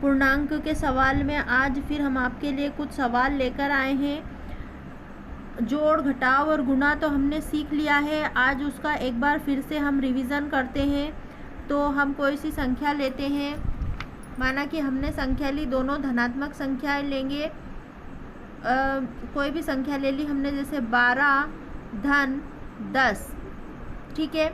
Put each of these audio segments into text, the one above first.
पूर्णांक के सवाल में आज फिर हम आपके लिए कुछ सवाल लेकर आए हैं। जोड़, घटाव और गुणा तो हमने सीख लिया है। आज उसका एक बार फिर से हम रिवीजन करते हैं। तो हम कोई सी संख्या लेते हैं। माना कि हमने संख्या ली, दोनों धनात्मक संख्याएं लेंगे। कोई भी संख्या ले ली हमने, जैसे 12 धन 10। ठीक है,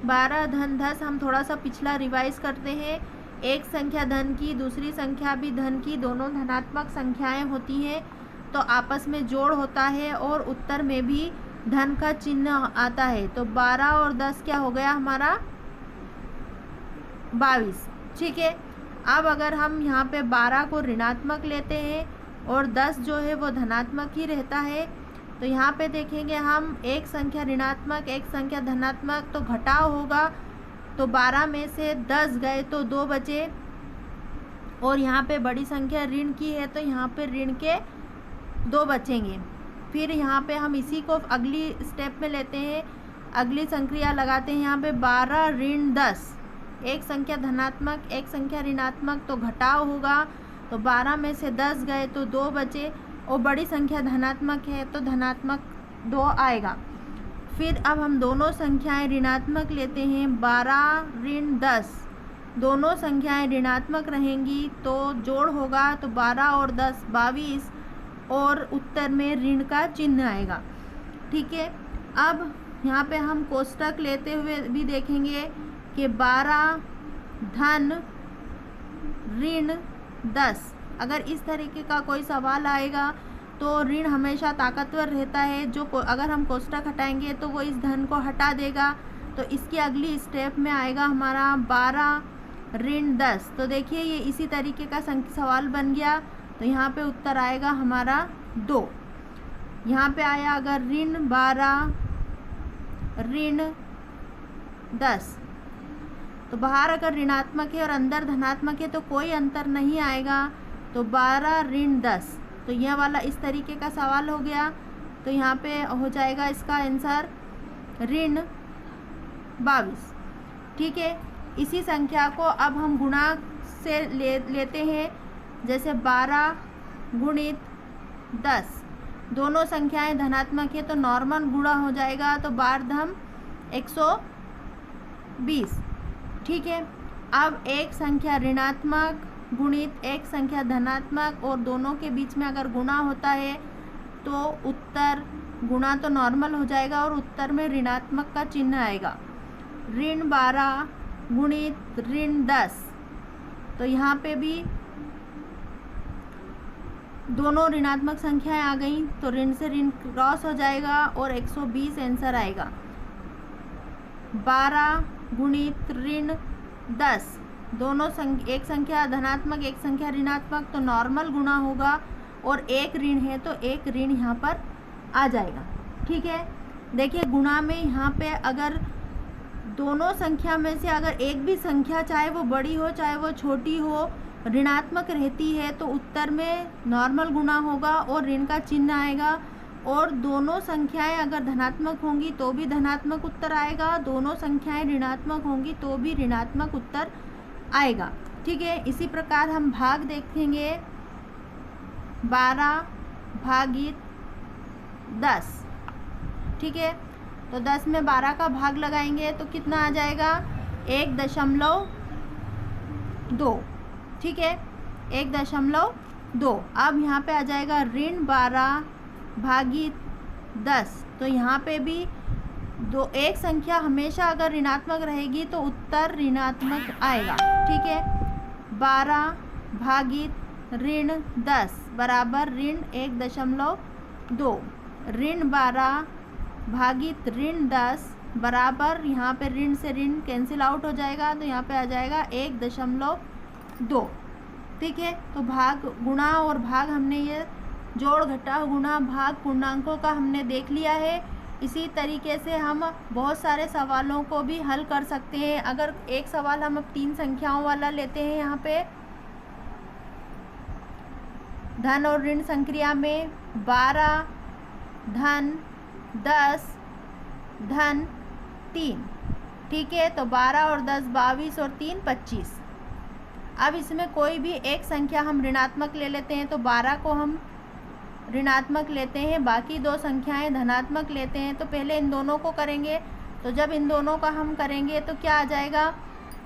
12 धन 10। हम थोड़ा सा पिछला रिवाइज करते हैं। एक संख्या धन की, दूसरी संख्या भी धन की, दोनों धनात्मक संख्याएं होती हैं तो आपस में जोड़ होता है और उत्तर में भी धन का चिन्ह आता है। तो 12 और 10 क्या हो गया हमारा? 22। ठीक है, अब अगर हम यहाँ पे 12 को ऋणात्मक लेते हैं और 10 जो है वो धनात्मक ही रहता है, तो यहाँ पे देखेंगे हम एक संख्या ऋणात्मक, एक संख्या धनात्मक, तो घटाव होगा। तो 12 में से 10 गए तो 2 बचे, और यहाँ पे बड़ी संख्या ऋण की है तो यहाँ पे ऋण के 2 बचेंगे। फिर यहाँ पे हम इसी को अगली स्टेप में लेते हैं, अगली संक्रिया लगाते हैं। यहाँ पे 12 ऋण 10, एक संख्या धनात्मक, एक संख्या ऋणात्मक, तो घटाव होगा। तो 12 में से 10 गए तो 2 बचे, और बड़ी संख्या धनात्मक है तो धनात्मक 2 आएगा। फिर अब हम दोनों संख्याएं ऋणात्मक लेते हैं। 12 ऋण 10, दोनों संख्याएं ऋणात्मक रहेंगी तो जोड़ होगा। तो 12 और 10 22, और उत्तर में ऋण का चिन्ह आएगा। ठीक है, अब यहाँ पे हम कोष्टक लेते हुए भी देखेंगे कि 12 धन ऋण 10। अगर इस तरीके का कोई सवाल आएगा तो ऋण हमेशा ताकतवर रहता है। अगर हम कोष्टक हटाएंगे तो वो इस धन को हटा देगा। तो इसकी अगली स्टेप में आएगा हमारा 12 ऋण 10। तो देखिए ये इसी तरीके का सवाल बन गया। तो यहाँ पे उत्तर आएगा हमारा 2। यहाँ पे आया अगर ऋण 12 ऋण 10, तो बाहर अगर ऋणात्मक है और अंदर धनात्मक है तो कोई अंतर नहीं आएगा। तो 12 ऋण 10, तो यह वाला इस तरीके का सवाल हो गया। तो यहाँ पे हो जाएगा इसका आंसर ऋण 22। ठीक है, इसी संख्या को अब हम गुणा से लेते हैं। जैसे 12 गुणित 10, दोनों संख्याएं धनात्मक है तो नॉर्मल गुणा हो जाएगा। तो 12 धम 120। ठीक है, अब एक संख्या ऋणात्मक गुणित एक संख्या धनात्मक, और दोनों के बीच में अगर गुणा होता है तो उत्तर गुणा तो नॉर्मल हो जाएगा और उत्तर में ऋणात्मक का चिन्ह आएगा। ऋण 12 गुणित ऋण 10, तो यहाँ पे भी दोनों ऋणात्मक संख्याएं आ गई तो ऋण से ऋण क्रॉस हो जाएगा और 120 आंसर आएगा। 12 गुणित ऋण 10, दोनों एक संख्या धनात्मक एक संख्या ऋणात्मक, तो नॉर्मल गुणा होगा, और एक ऋण है तो एक ऋण यहाँ पर आ जाएगा। ठीक है, देखिए गुणा में यहाँ पे अगर दोनों संख्या में से अगर एक भी संख्या, चाहे वो बड़ी हो चाहे वो छोटी हो, ऋणात्मक रहती है तो उत्तर में नॉर्मल गुणा होगा और ऋण का चिन्ह आएगा। और दोनों संख्याएं अगर धनात्मक होंगी तो भी धनात्मक उत्तर आएगा, दोनों संख्याएं ऋणात्मक होंगी तो भी ऋणात्मक उत्तर आएगा। ठीक है, इसी प्रकार हम भाग देखेंगे। 12 भागित 10। ठीक है, तो 10 में 12 का भाग लगाएंगे तो कितना आ जाएगा? 1.2। ठीक है, 1.2। अब यहाँ पे आ जाएगा ऋण 12 भागित 10। तो यहाँ पे भी एक संख्या हमेशा अगर ऋणात्मक रहेगी तो उत्तर ऋणात्मक आएगा। ठीक है, 12 भागित ऋण 10 बराबर ऋण 1.2। ऋण 12 भागित ऋण 10 बराबर, यहाँ पे ऋण से ऋण कैंसिल आउट हो जाएगा तो यहाँ पे आ जाएगा 1.2। ठीक है, तो भाग गुणा और भाग हमने ये जोड़ घटाव गुणा भाग पूर्णांकों का हमने देख लिया है। इसी तरीके से हम बहुत सारे सवालों को भी हल कर सकते हैं। अगर एक सवाल हम अब 3 संख्याओं वाला लेते हैं, यहाँ पे धन और ऋण संक्रिया में 12 धन 10 धन 3। ठीक है, तो 12 और 10 22 और 3 25। अब इसमें कोई भी एक संख्या हम ऋणात्मक ले लेते हैं, तो 12 को हम ऋणात्मक लेते हैं, बाकी दो संख्याएं धनात्मक लेते हैं। तो पहले इन दोनों को करेंगे, तो जब इन दोनों का हम करेंगे तो क्या आ जाएगा,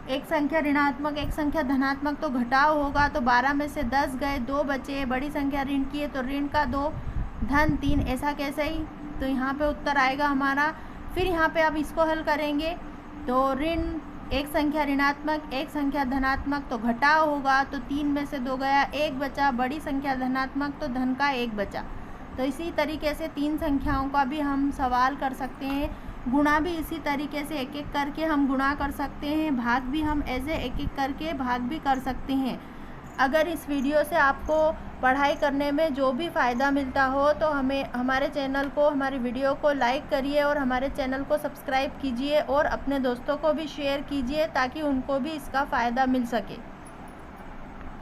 एक संख्या ऋणात्मक एक संख्या धनात्मक, तो घटाव होगा। तो 12 में से 10 गए, 2 बचे, बड़ी संख्या ऋण की है तो ऋण का 2, धन 3, ऐसा कैसे ही। तो यहाँ पे उत्तर आएगा हमारा। फिर यहाँ पे अब इसको हल करेंगे तो ऋण एक संख्या ऋणात्मक एक संख्या धनात्मक, तो घटाव होगा। तो 3 में से 2 गया, 1 बचा, बड़ी संख्या धनात्मक तो धन का 1 बचा। तो इसी तरीके से 3 संख्याओं का भी हम सवाल कर सकते हैं। गुणा भी इसी तरीके से एक एक करके हम गुणा कर सकते हैं, भाग भी हम ऐसे एक एक करके भाग भी कर सकते हैं। अगर इस वीडियो से आपको पढ़ाई करने में जो भी फ़ायदा मिलता हो तो हमारे चैनल को, हमारी वीडियो को लाइक करिए और हमारे चैनल को सब्सक्राइब कीजिए और अपने दोस्तों को भी शेयर कीजिए ताकि उनको भी इसका फ़ायदा मिल सके।